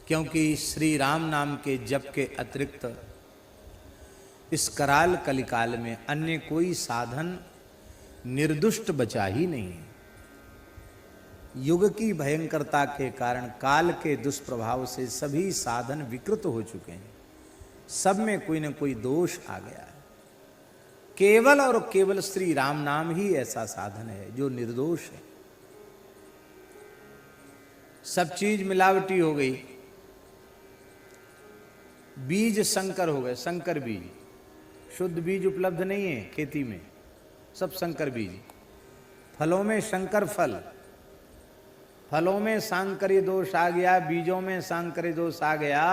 क्योंकि श्री राम नाम के जप के अतिरिक्त इस कराल कलिकाल में अन्य कोई साधन निर्दुष्ट बचा ही नहीं। युग की भयंकरता के कारण, काल के दुष्प्रभाव से सभी साधन विकृत हो चुके हैं। सब में कोई न कोई दोष आ गया है। केवल और केवल श्री राम नाम ही ऐसा साधन है जो निर्दोष है। सब चीज मिलावटी हो गई। बीज संकर हो गए, संकर बीज। शुद्ध बीज उपलब्ध नहीं है खेती में, सब संकर बीज। फलों में संकर फल, फलों में सांकर्य दोष आ गया, बीजों में सांकर्य दोष आ गया।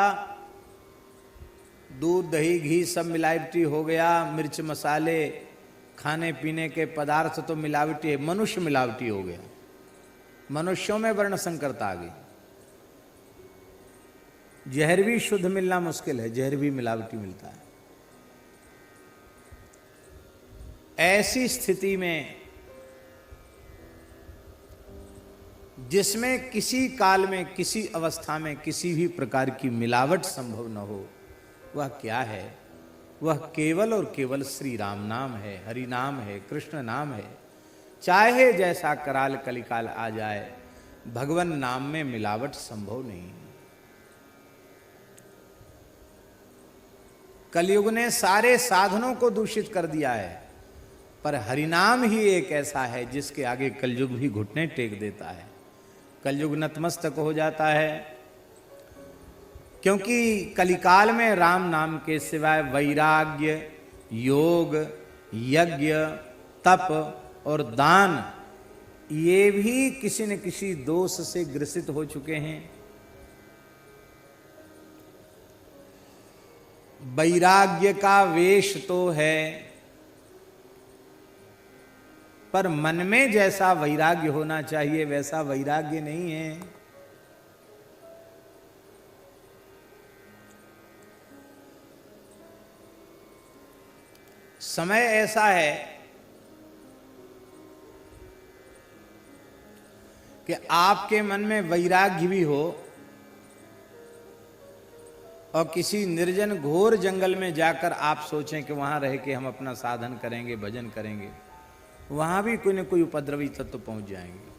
दूध दही घी सब मिलावटी हो गया। मिर्च मसाले खाने पीने के पदार्थ तो मिलावटी है। मनुष्य मिलावटी हो गया। मनुष्यों में वर्ण संकरता आ गई। जहर भी शुद्ध मिलना मुश्किल है, जहर भी मिलावटी मिलता है। ऐसी स्थिति में जिसमें किसी काल में, किसी अवस्था में किसी भी प्रकार की मिलावट संभव न हो, वह क्या है? वह केवल और केवल श्री राम नाम है, हरि नाम है, कृष्ण नाम है। चाहे जैसा कराल कलिकाल आ जाए, भगवान नाम में मिलावट संभव नहीं। कलयुग ने सारे साधनों को दूषित कर दिया है, पर हरिनाम ही एक ऐसा है जिसके आगे कलयुग भी घुटने टेक देता है। कलयुग नतमस्तक हो जाता है, क्योंकि कलिकाल में राम नाम के सिवाय वैराग्य, योग, यज्ञ, तप और दान ये भी किसी न किसी दोष से ग्रसित हो चुके हैं। वैराग्य का वेश तो है, पर मन में जैसा वैराग्य होना चाहिए वैसा वैराग्य नहीं है। समय ऐसा है कि आपके मन में वैराग्य भी हो और किसी निर्जन घोर जंगल में जाकर आप सोचें कि वहां रह के हम अपना साधन करेंगे, भजन करेंगे, वहां भी कोई न कोई उपद्रवी तत्व पहुंच जाएंगे।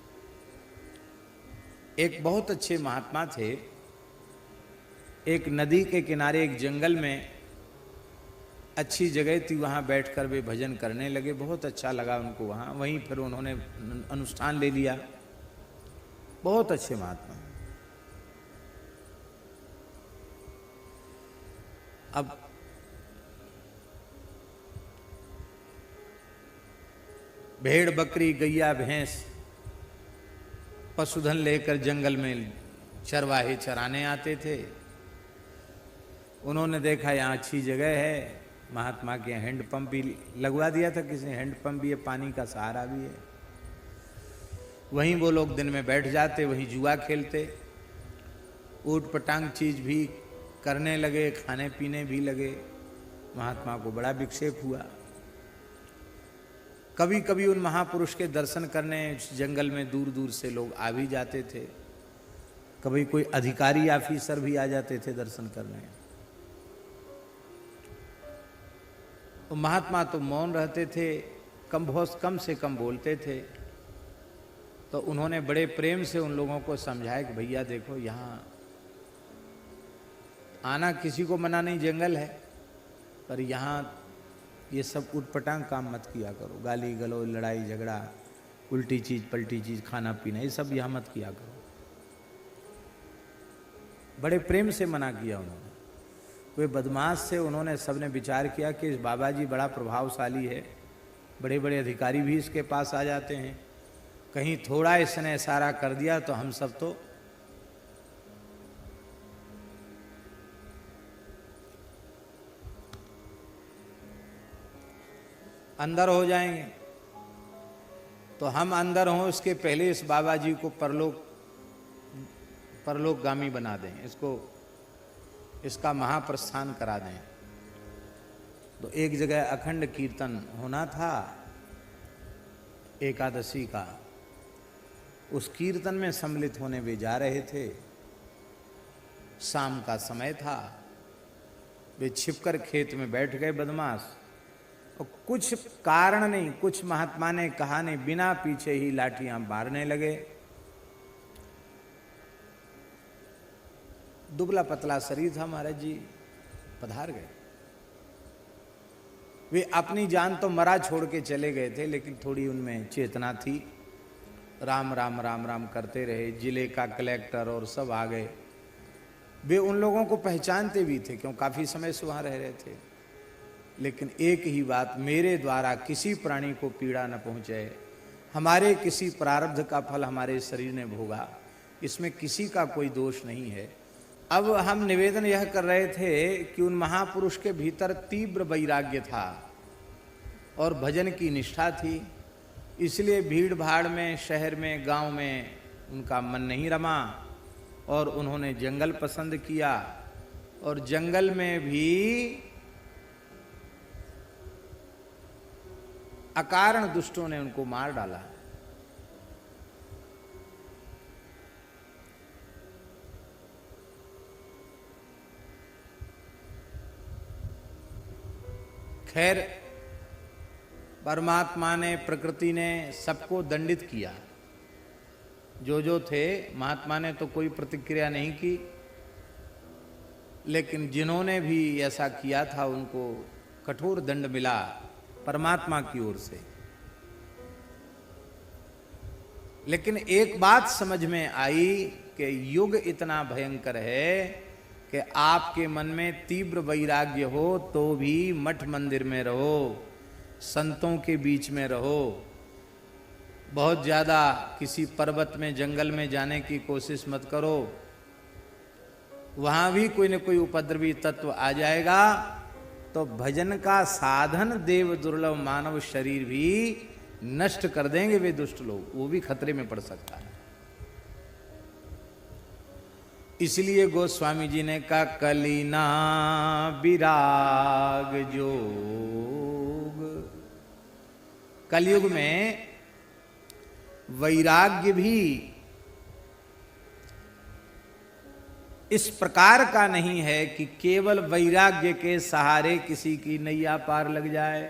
एक बहुत अच्छे महात्मा थे, एक नदी के किनारे एक जंगल में अच्छी जगह थी, वहां बैठकर वे भजन करने लगे। बहुत अच्छा लगा उनको वहां। वहीं फिर उन्होंने अनुष्ठान ले लिया। बहुत अच्छे महात्मा। अब भेड़ बकरी गैया भैंस पशुधन लेकर जंगल में चरवाहे चराने आते थे। उन्होंने देखा यहाँ अच्छी जगह है, महात्मा के हैंडपंप भी लगवा दिया था किसी, हैंडपंप भी है, पानी का सहारा भी है। वहीं वो लोग दिन में बैठ जाते, वहीं जुआ खेलते, ऊट पटांग चीज भी करने लगे, खाने पीने भी लगे। महात्मा को बड़ा विक्षेप हुआ। कभी कभी उन महापुरुष के दर्शन करने जंगल में दूर दूर से लोग आ भी जाते थे। कभी कोई अधिकारी ऑफिसर भी आ जाते थे दर्शन करने। तो महात्मा तो मौन रहते थे, बहुत कम से कम बोलते थे। तो उन्होंने बड़े प्रेम से उन लोगों को समझाया कि भैया देखो, यहाँ आना किसी को मना नहीं, जंगल है, पर यहाँ ये सब उटपटांग काम मत किया करो। गाली गलौज, लड़ाई झगड़ा, उल्टी चीज पलटी चीज, खाना पीना, ये सब यहाँ मत किया करो। बड़े प्रेम से मना किया उन्होंने। वे बदमाश से उन्होंने सबने विचार किया कि इस बाबा जी बड़ा प्रभावशाली है, बड़े बड़े अधिकारी भी इसके पास आ जाते हैं, कहीं थोड़ा इसने इशारा कर दिया तो हम सब तो अंदर हो जाएंगे। तो हम अंदर हों इसके पहले इस बाबा जी को परलोकगामी बना दें, इसका महाप्रस्थान करा दें। तो एक जगह अखंड कीर्तन होना था एकादशी का। उस कीर्तन में सम्मिलित होने वे जा रहे थे। शाम का समय था, वे छिपकर खेत में बैठ गए बदमाश, और कुछ कारण नहीं, कुछ महात्मा ने कहा नहीं, बिना पीछे ही लाठियां मारने लगे। दुबला पतला शरीर था महाराज जी, पधार गए। वे अपनी जान तो मरा छोड़ के चले गए थे, लेकिन थोड़ी उनमें चेतना थी। राम राम राम राम करते रहे। जिले का कलेक्टर और सब आ गए। वे उन लोगों को पहचानते भी थे, क्यों काफी समय से वहां रह रहे थे। लेकिन एक ही बात, मेरे द्वारा किसी प्राणी को पीड़ा न पहुंचे, हमारे किसी प्रारब्ध का फल हमारे शरीर ने भोगा, इसमें किसी का कोई दोष नहीं है। अब हम निवेदन यह कर रहे थे कि उन महापुरुष के भीतर तीव्र वैराग्य था और भजन की निष्ठा थी, इसलिए भीड़ भाड़ में, शहर में, गांव में उनका मन नहीं रमा और उन्होंने जंगल पसंद किया। और जंगल में भी अकारण दुष्टों ने उनको मार डाला। खैर, परमात्मा ने, प्रकृति ने सबको दंडित किया। जो थे, महात्मा ने तो कोई प्रतिक्रिया नहीं की, लेकिन जिन्होंने भी ऐसा किया था उनको कठोर दंड मिला परमात्मा की ओर से। लेकिन एक बात समझ में आई कि युग इतना भयंकर है कि आपके मन में तीव्र वैराग्य हो तो भी मठ मंदिर में रहो, संतों के बीच में रहो। बहुत ज्यादा किसी पर्वत में, जंगल में जाने की कोशिश मत करो, वहां भी कोई न कोई उपद्रवी तत्व आ जाएगा तो भजन का साधन देव दुर्लभ मानव शरीर भी नष्ट कर देंगे वे दुष्ट लोग, वो भी खतरे में पड़ सकता है। इसलिए गोस्वामी जी ने कहा, कलिना विराग जोग। कलयुग में वैराग्य भी इस प्रकार का नहीं है कि केवल वैराग्य के सहारे किसी की नैया पार लग जाए।